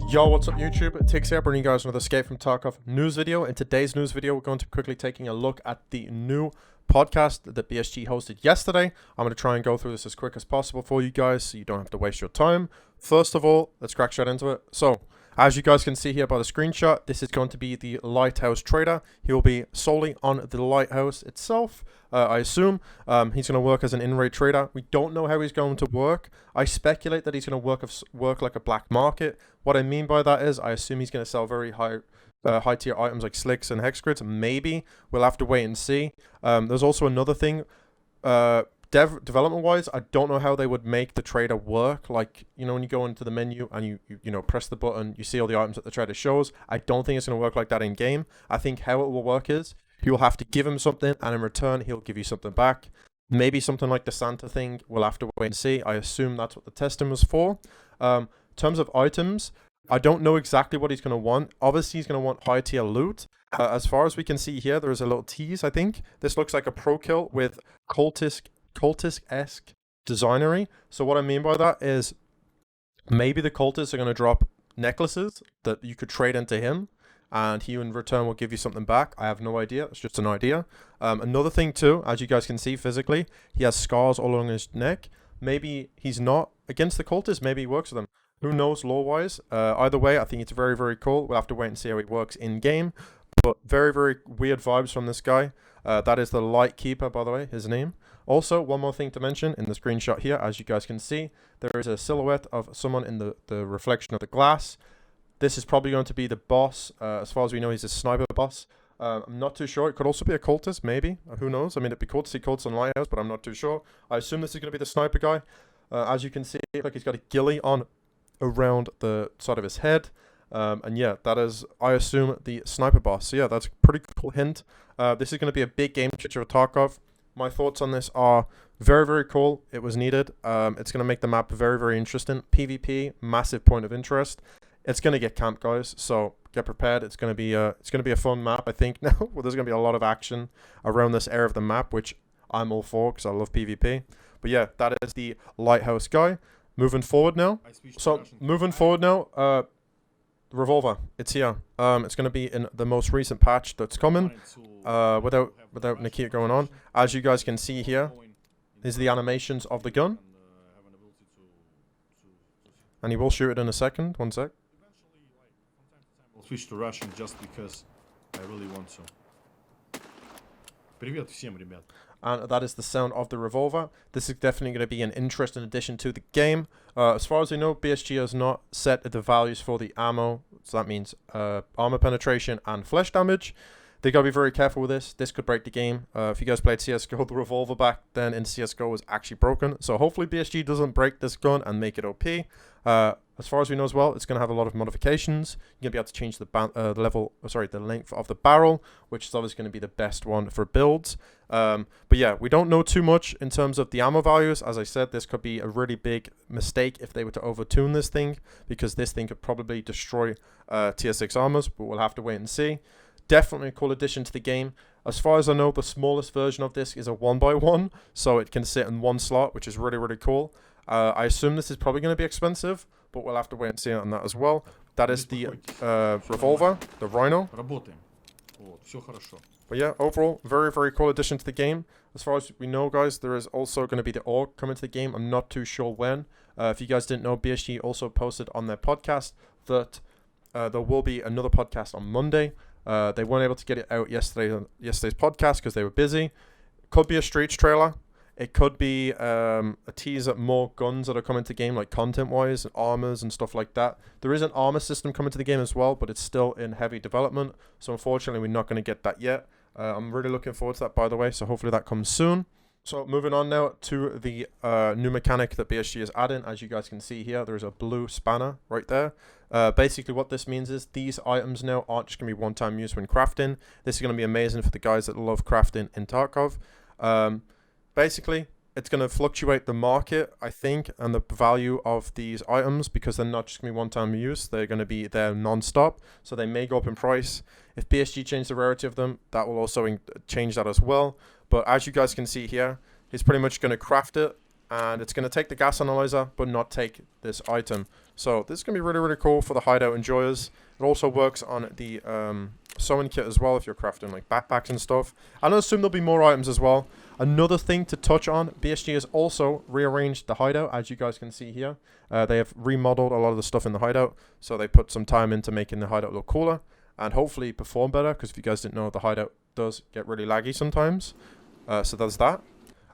Yo, what's up YouTube? Tigz here, bringing you guys another Escape from Tarkov news video. In today's news video, we're going to quickly taking a look at the new podcast that BSG hosted yesterday. I'm going to try and go through this as quick as possible for you guys so you don't have to waste your time. First of all, let's crack straight into it. So, as you guys can see here by the screenshot, this is going to be the Lighthouse Traider. He will be solely on the Lighthouse itself, I assume. He's going to work as an in-raid trader. We don't know how he's going to work. I speculate that he's going to work like a black market. What I mean by that is I assume he's going to sell very high tier items like slicks and hex grids. Maybe. We'll have to wait and see. There's also another thing. Development wise, I don't know how they would make the trader work. Like, you know, when you go into the menu and you know, press the button, you see all the items that the trader shows. I don't think it's going to work like that in game. I think how it will work is you'll have to give him something and in return he'll give you something back. Maybe something like the Santa thing. We'll have to wait and see. I assume that's what the testing was for. In terms of items, I don't know exactly what he's going to want. Obviously, he's going to want high tier loot. As far as we can see here, there is a little tease, I think. This looks like a pro kill with cultist-esque designery. So what I mean by that is maybe the cultists are going to drop necklaces that you could trade into him, and he in return will give you something back. I have no idea. It's just an idea. Another thing too, as you guys can see physically, he has scars all along his neck. Maybe he's not against the cultists. Maybe he works with them. Who knows lore-wise? Either way, I think it's very, very cool. We'll have to wait and see how he works in-game. But very, very weird vibes from this guy. That is the Light Keeper, by the way, his name. Also, one more thing to mention in the screenshot here, as you guys can see, there is a silhouette of someone in the reflection of the glass. This is probably going to be the boss. As far as we know, he's a sniper boss. I'm not too sure. It could also be a cultist, maybe. Who knows? I mean, it'd be cool to see cultists on Lighthouse, but I'm not too sure. I assume this is going to be the sniper guy. As you can see, like he's got a ghillie on around the side of his head. And yeah, that is, I assume, the sniper boss. So yeah, that's a pretty cool hint. This is going to be a big game changer for Tarkov. My thoughts on this are very, very cool. It was needed. It's going to make the map very, very interesting. PvP, massive point of interest. It's going to get camped, guys. So get prepared. It's going to be a fun map, I think. Now, well, there's going to be a lot of action around this area of the map, which I'm all for because I love PvP. But yeah, that is the Lighthouse guy. Moving forward now. Revolver, it's here. It's going to be in the most recent patch that's coming. Without Nikita going on, as you guys can see here, is the animations of the gun, and he will shoot it in a second. One sec. I'll switch to Russian just because I really want to. Привет всем, ребят. And that is the sound of the Revolver. This is definitely going to be an interesting addition to the game. As far as we know, BSG has not set the values for the ammo. So that means armor penetration and flesh damage. They got to be very careful with this. This could break the game. If you guys played CSGO, the Revolver back then in CSGO was actually broken. So hopefully BSG doesn't break this gun and make it OP. As far as we know as well, it's going to have a lot of modifications. You're going to be able to change the length of the barrel, which is obviously going to be the best one for builds. But yeah, we don't know too much in terms of the ammo values. As I said, this could be a really big mistake if they were to overtune this thing, because this thing could probably destroy tier 6 armors, but we'll have to wait and see. Definitely a cool addition to the game. As far as I know, the smallest version of this is a 1x1, so it can sit in one slot, which is really, really cool. I assume this is probably going to be expensive, but we'll have to wait and see on that as well. That is the Revolver, the Rhino. But yeah, overall, very, very cool addition to the game. As far as we know, guys, there is also going to be the org coming to the game. I'm not too sure when. If you guys didn't know, BSG also posted on their podcast that there will be another podcast on Monday. They weren't able to get it out yesterday's podcast because they were busy. Could be a Streets trailer. It could be a tease at more guns that are coming to the game, like content-wise, and armors and stuff like that. There is an armor system coming to the game as well, but it's still in heavy development. So unfortunately, we're not going to get that yet. I'm really looking forward to that, by the way. So hopefully that comes soon. So moving on now to the new mechanic that BSG is adding. As you guys can see here, there's a blue spanner right there. Basically what this means is these items now aren't just going to be one-time use when crafting. This is going to be amazing for the guys that love crafting in Tarkov. Basically, it's going to fluctuate the market, I think, and the value of these items, because they're not just going to be one-time use. They're going to be there non-stop, so they may go up in price. If BSG change the rarity of them, that will also change that as well. But as you guys can see here, he's pretty much going to craft it and it's going to take the gas analyzer but not take this item. So this is going to be really, really cool for the hideout enjoyers. It also works on the sewing kit as well if you're crafting like backpacks and stuff. And I assume there'll be more items as well. Another thing to touch on, BSG has also rearranged the hideout, as you guys can see here. They have remodeled a lot of the stuff in the hideout, so they put some time into making the hideout look cooler and hopefully perform better, because if you guys didn't know, the hideout does get really laggy sometimes. So there's that.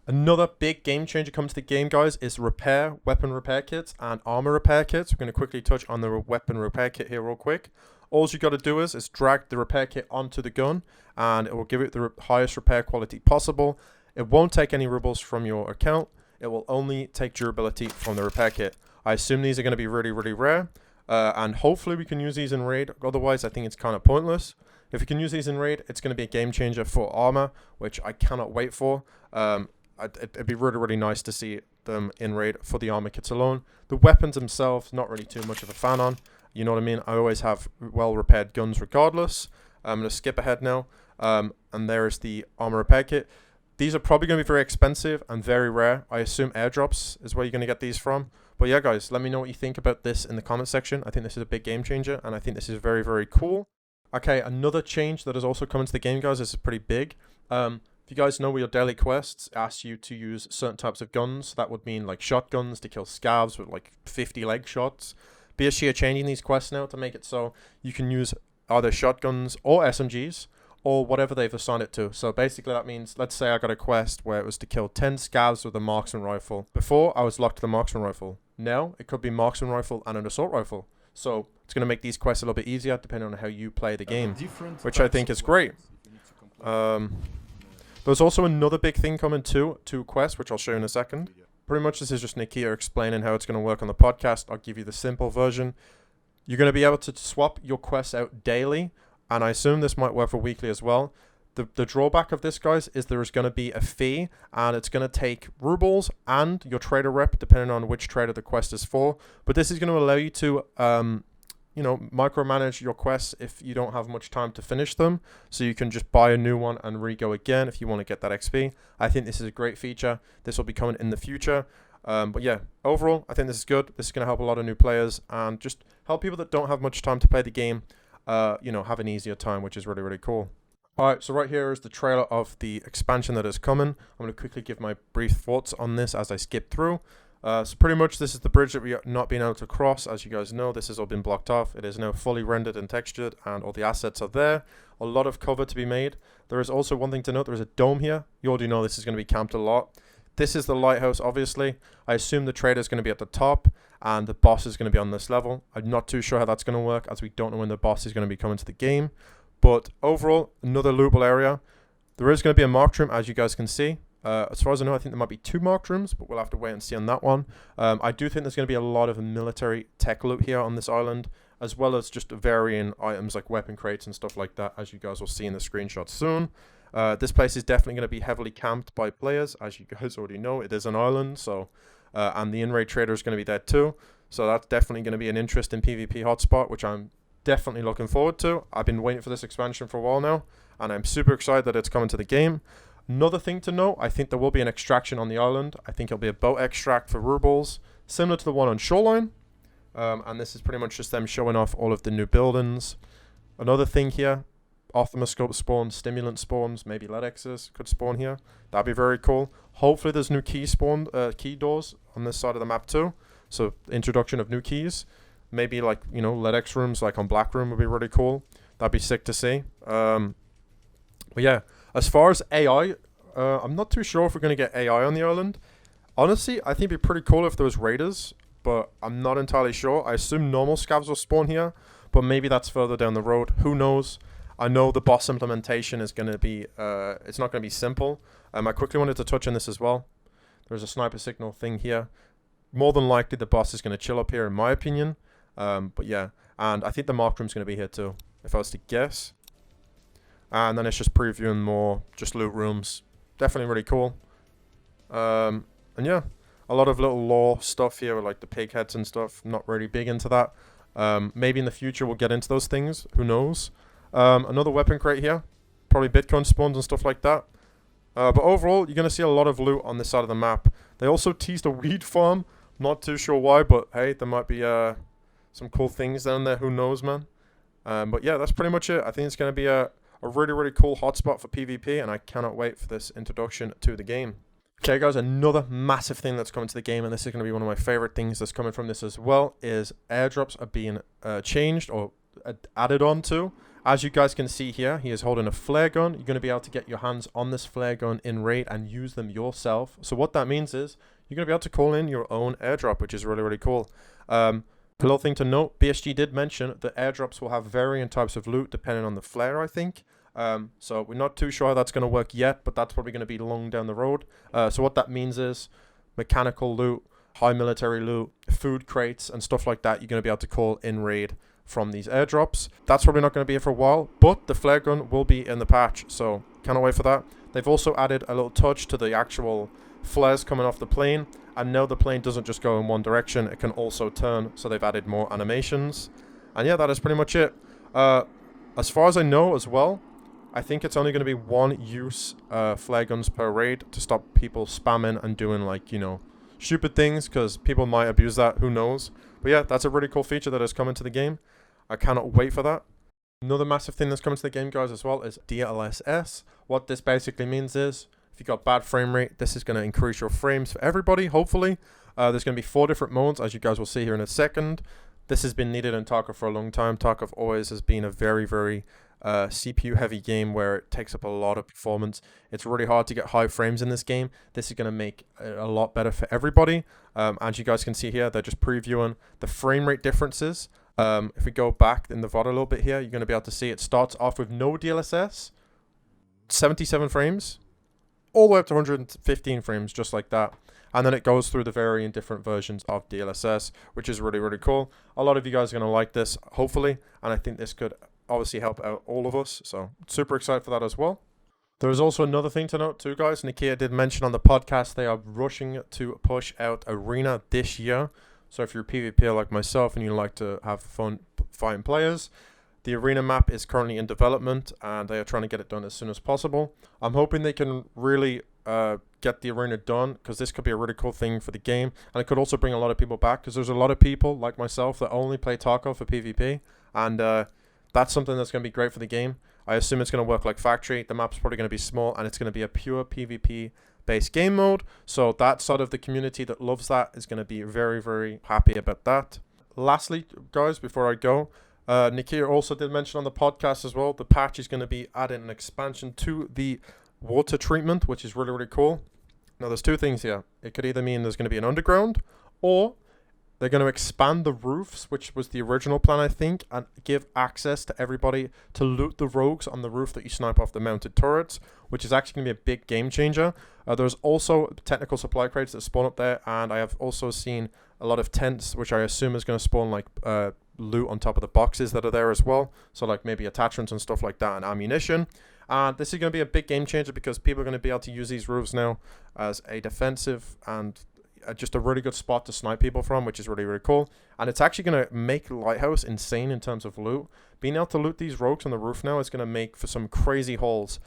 Another big game changer coming to the game, guys, is weapon repair kits and armor repair kits. We're going to quickly touch on the weapon repair kit here real quick. All you got to do is drag the repair kit onto the gun, and it will give it the highest repair quality possible. It won't take any rubles from your account. It will only take durability from the repair kit. I assume these are going to be really, really rare, and hopefully we can use these in raid. Otherwise, I think it's kind of pointless. If you can use these in raid, it's going to be a game changer for armor, which I cannot wait for. It'd be really, really nice to see them in raid for the armor kits alone. The weapons themselves, not really too much of a fan on. You know what I mean? I always have well-repaired guns regardless. I'm going to skip ahead now. And there's the armor repair kit. These are probably going to be very expensive and very rare. I assume airdrops is where you're going to get these from. But yeah, guys, let me know what you think about this in the comment section. I think this is a big game changer, and I think this is very, very cool. Okay, another change that has also come into the game, guys, this is pretty big. If you guys know with your daily quests ask you to use certain types of guns, that would mean like shotguns to kill scavs with like 50 leg shots. BSG are changing these quests now to make it so you can use either shotguns or SMGs or whatever they've assigned it to. So basically that means, let's say I got a quest where it was to kill 10 scavs with a marksman rifle. Before, I was locked to the marksman rifle. Now, it could be marksman rifle and an assault rifle. So it's going to make these quests a little bit easier depending on how you play the game, which I think is great. There's also another big thing coming to quests, which I'll show you in a second. Pretty much this is just Nick here explaining how it's going to work on the podcast. I'll give you the simple version. You're going to be able to swap your quests out daily, and I assume this might work for weekly as well. The drawback of this, guys, is there is going to be a fee, and it's going to take rubles and your trader rep, depending on which trader the quest is for. But this is going to allow you to micromanage your quests if you don't have much time to finish them. So you can just buy a new one and re-go again if you want to get that XP. I think this is a great feature. This will be coming in the future. But yeah, overall, I think this is good. This is going to help a lot of new players and just help people that don't have much time to play the game, have an easier time, which is really, really cool. Alright, so right here is the trailer of the expansion that is coming. I'm going to quickly give my brief thoughts on this as I skip through. So pretty much this is the bridge that we are not being able to cross. As you guys know, this has all been blocked off. It is now fully rendered and textured, and all the assets are there. A lot of cover to be made. There is also one thing to note. There is a dome here. You already know this is going to be camped a lot. This is the lighthouse, obviously. I assume the trader is going to be at the top, and the boss is going to be on this level. I'm not too sure how that's going to work, as we don't know when the boss is going to be coming to the game. But overall, another lootable area. There is going to be a marked room, as you guys can see. As far as I know, I think there might be 2 marked rooms, but we'll have to wait and see on that one. I do think there's going to be a lot of military tech loot here on this island, as well as just varying items like weapon crates and stuff like that, as you guys will see in the screenshot soon. This place is definitely going to be heavily camped by players, as you guys already know. It is an island, so and the in-raid trader is going to be there too. So that's definitely going to be an interesting PvP hotspot, which I'm definitely looking forward to. I've been waiting for this expansion for a while now, and I'm super excited that it's coming to the game. Another thing to note, I think there will be an extraction on the island. I think it'll be a boat extract for rubles, similar to the one on Shoreline. And this is pretty much just them showing off all of the new buildings. Another thing here, Optimuscope spawns, Stimulant spawns, maybe Lidxs could spawn here. That'd be very cool. Hopefully there's new key doors on this side of the map too. So introduction of new keys. Maybe like, Lidx rooms like on Black Room would be really cool. That'd be sick to see. But yeah. As far as AI, I'm not too sure if we're going to get AI on the island. Honestly, I think it'd be pretty cool if there was raiders, but I'm not entirely sure. I assume normal scavs will spawn here, but maybe that's further down the road. Who knows? I know the boss implementation is going to be, it's not going to be simple. I quickly wanted to touch on this as well. There's a sniper signal thing here. More than likely, the boss is going to chill up here, in my opinion. But yeah, and I think the mark room's going to be here too, if I was to guess. And then it's just previewing more just loot rooms. Definitely really cool. And yeah, a lot of little lore stuff here, like the pig heads and stuff. Not really big into that. Maybe in the future we'll get into those things. Who knows? Another weapon crate here. Probably Bitcoin spawns and stuff like that. But overall, you're going to see a lot of loot on this side of the map. They also teased a weed farm. Not too sure why, but hey, there might be some cool things down there. Who knows, man? But yeah, that's pretty much it. I think it's going to be a really, really cool hotspot for PvP, and I cannot wait for this introduction to the game. Okay, guys, another massive thing that's coming to the game, and this is going to be one of my favorite things that's coming from this as well, is airdrops are being changed or added on to. As you guys can see here, he is holding a flare gun. You're going to be able to get your hands on this flare gun in raid and use them yourself. So what that means is you're going to be able to call in your own airdrop, which is really, really cool. A little thing to note, BSG did mention that airdrops will have varying types of loot depending on the flare, I think. So we're not too sure how that's going to work yet, but that's probably going to be long down the road. So what that means is mechanical loot, high military loot, food crates, and stuff like that, you're going to be able to call in raid from these airdrops. That's probably not going to be here for a while, but the flare gun will be in the patch, so cannot wait for that. They've also added a little touch to the actual flares coming off the plane, and now the plane doesn't just go in one direction, it can also turn, so they've added more animations. And yeah, that is pretty much it. As far as I know as well, I think it's only going to be one use flare guns per raid to stop people spamming and doing, like, you know, stupid things, because people might abuse that, who knows. But yeah, that's a really cool feature that has come into the game. I cannot wait for that. Another massive thing that's coming to the game, guys, as well, is DLSS. What this basically means is, if you got bad frame rate, this is going to increase your frames for everybody, hopefully. There's going to be 4 different modes, as you guys will see here in a second. This has been needed in Tarkov for a long time. Tarkov always has been a very, very CPU heavy game where it takes up a lot of performance. It's really hard to get high frames in this game. This is going to make it a lot better for everybody. As you guys can see here, they're just previewing the frame rate differences. If we go back in the VOD a little bit here, you're going to be able to see it starts off with no DLSS, 77 frames, all the way up to 115 frames, just like that. And then it goes through the varying different versions of DLSS, which is really, really cool. A lot of you guys are going to like this, hopefully, and I think this could obviously help out all of us, so super excited for that as well. There is also another thing to note too, guys. Nikia did mention on the podcast they are rushing to push out Arena this year. So if you're a PvPer like myself and you like to have fun fighting players, the Arena map is currently in development and they are trying to get it done as soon as possible. I'm hoping they can really get the Arena done, because this could be a really cool thing for the game, and it could also bring a lot of people back, because there's a lot of people like myself that only play Tarkov for PvP, and that's something that's going to be great for the game. I assume it's going to work like Factory. The map's probably going to be small, and it's going to be a pure PvP based game mode. So that side of the community that loves that is going to be very, very happy about that. Lastly, guys, before I go, Nikia also did mention on the podcast as well, the patch is going to be adding an expansion to the water treatment, which is really, really cool. Now, there's 2 things here. It could either mean there's going to be an underground, or they're going to expand the roofs, which was the original plan, I think, and give access to everybody to loot the rogues on the roof that you snipe off the mounted turrets, which is actually going to be a big game changer. There's also technical supply crates that spawn up there, and I have also seen a lot of tents, which I assume is going to spawn like loot on top of the boxes that are there as well. So like maybe attachments and stuff like that, and ammunition. And this is going to be a big game changer, because people are going to be able to use these roofs now as a defensive and just a really good spot to snipe people from, which is really, really cool. And it's actually going to make Lighthouse insane in terms of loot. Being able to loot these rogues on the roof now is going to make for some crazy hauls.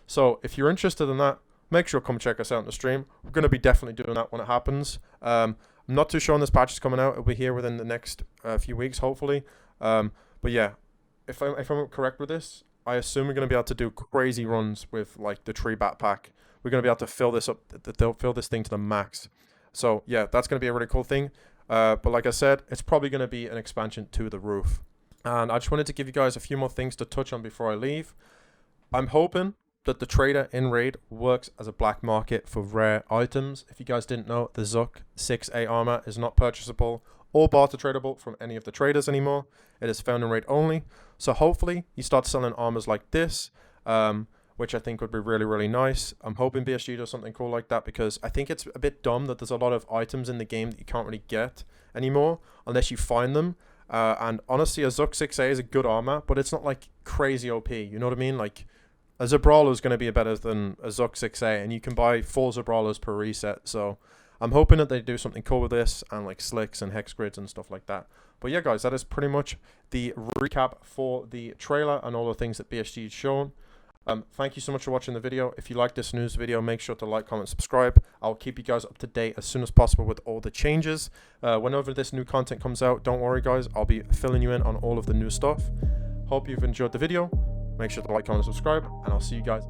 So if you're interested in that, make sure to come check us out in the stream. We're going to be definitely doing that when it happens. I'm not too sure when this patch is coming out. It'll be here within the next few weeks, hopefully. But yeah, if I'm correct with this, I assume we're going to be able to do crazy runs with like the tree backpack. We're going to be able to fill this up, fill this thing to the max. So yeah, that's going to be a really cool thing. But like I said, it's probably going to be an expansion to the roof. And I just wanted to give you guys a few more things to touch on before I leave. I'm hoping that the trader in raid works as a black market for rare items. If you guys didn't know, the Zuk 6A armor is not purchasable or barter tradable from any of the traders anymore. It is found in raid only. So hopefully you start selling armors like this, which I think would be really, really nice. I'm hoping BSG does something cool like that, because I think it's a bit dumb that there's a lot of items in the game that you can't really get anymore unless you find them. And honestly, a Zuk 6A is a good armor, but it's not like crazy OP. You know what I mean? Like a Zabrawler is going to be better than a Zuk 6A, and you can buy 4 Zabrawlers per reset. So I'm hoping that they do something cool with this, and like slicks and hex grids and stuff like that. But yeah, guys, that is pretty much the recap for the trailer and all the things that BSG has shown. Thank you so much for watching the video. If you like this news video, make sure to like, comment, subscribe. I'll keep you guys up to date as soon as possible with all the changes. Whenever this new content comes out, don't worry guys, I'll be filling you in on all of the new stuff. Hope you've enjoyed the video. Make sure to like, comment, subscribe, and I'll see you guys